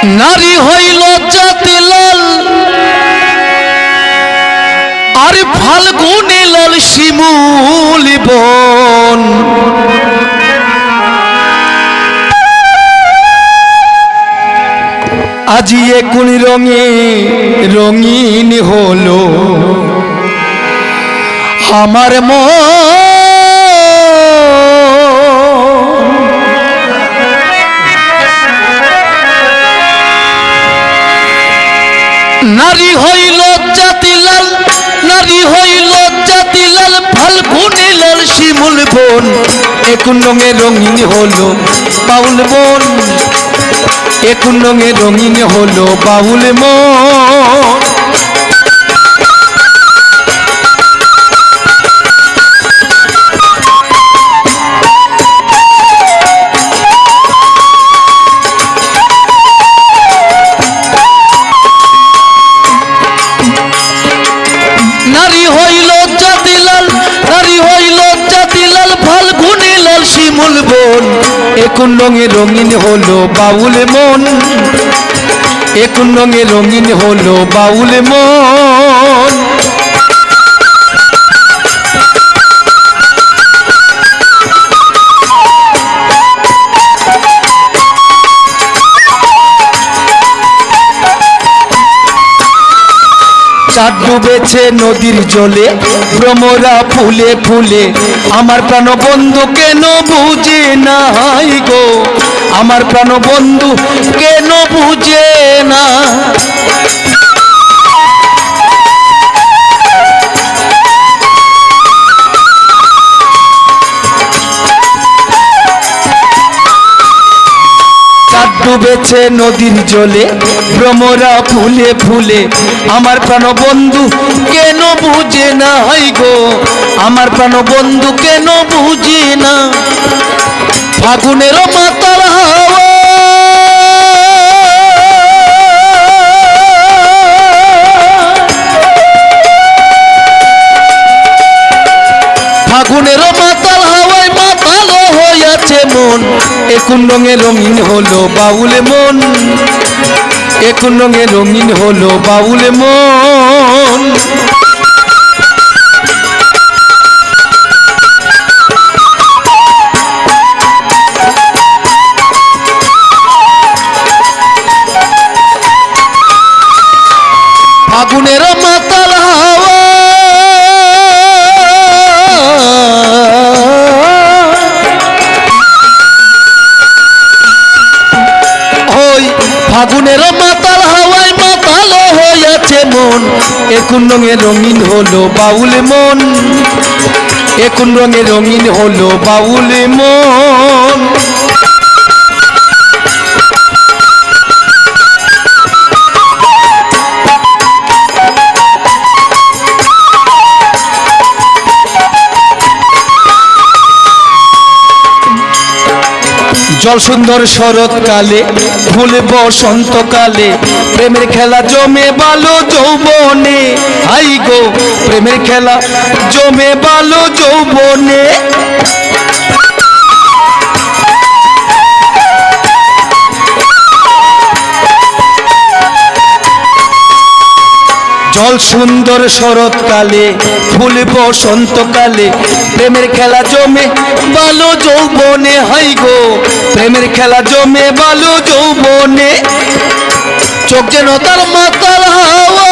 নারী হইল জাতি লাল আর ফাল্গুনে লাল শিমুল বন। আজি কোন রঙে রঙিন হলো আমার মন। নারী হইল জাতি লাল, নারী হইল জাতি লাল, ফাল্গুনে লাল শিমুল বন। কোন রঙে রঙিন হলো বাউল মন, কোন রঙে রঙিন হলো বাউল মন। নারী হইল জাতি লাল, নারী হইল জাতি লাল, ফাল্গুনে লাল শিমুল বন। কোন রঙে রঙিন হলো বাউল মন, কোন রঙে রঙিন হলো বাউল মন। চাঁদ ডুবেছে নদীর জলে, ভ্রমরা ফুলে ফুলে, আমার প্রাণ বন্ধু কেন বুঝে নাই গো, আমার প্রাণ বন্ধু কেন বুঝে না। ডুবেছে নদীর জলে, ভ্রমরা ফুলে ফুলে, আমার প্রাণ বন্ধু কেন বুঝে না গো, আমার প্রাণ বন্ধু কেন বুঝে না। ফাগুনের মাতাল হাওয়া, ফাগুনের মাতাল হাওয়ায় মাতাল হইয়াছে মন। কোন রঙে রঙিন হলো বাউল মন, কোন রঙে রঙিন হলো বাউল মন। ফাগুনের মাতাল হাওয়া, ফাগুনের মাতাল হাওয়ায় মাতাল হইয়াছে মন। কোন রঙে রঙিন হলো বাউল মন, কোন রঙে রঙিন হলো বাউল মন। জল সুন্দর শরৎকালে, ফুল বসন্তকালে, প্রেমের খেলা জমে বালো যৌবনে। হাই গো প্রেমের খেলা জমে বালো যৌবনে। জল সুন্দর শরৎকালে, ফুল বসন্তকালে, প্রেমের খেলা জমে বালো যৌবনে। হাই গো প্রেমের খেলা জমে বালো যৌবনে। চোখ যেন তার মাতাল হাওয়া,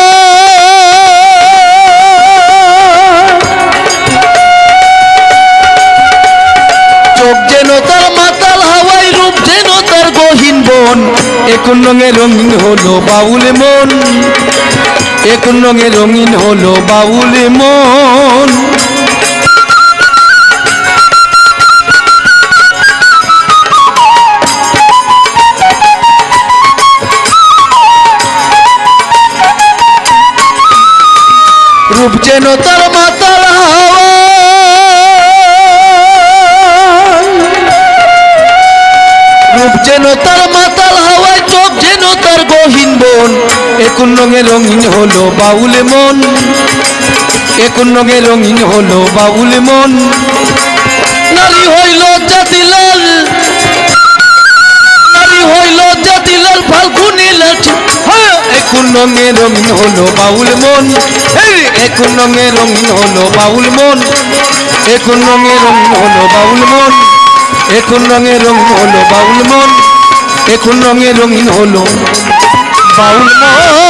চোখ যেন তার মাতাল হাওয়ায়, রূপ যেন তার গহীন বন। কোন রঙে রঙিন হলো বাউল মন, কোন রঙে রঙিন হলো বাউল মন। রূপ যেন তার মাতাল হাওয়া, রূপ যেন তার মাতাল হাওয়ায়, চোখ যেন তার গহীন বন। কোন রঙে রঙিন হলো বাউল মন, কোন রঙে রঙিন হলো বাউল মন। নারী হইল জাতি লাল, নারী হইল জাতি লাল, ফাল্গুনে রঙে রঙিন হলো বাউল মন এখন রঙে রঙিন হলো বাউল মন এখন রঙে রঙিন হলো বাউল মন এখন রঙে রঙিন হলো বাউল মন এখন রঙে রঙিন হলো বাউল মন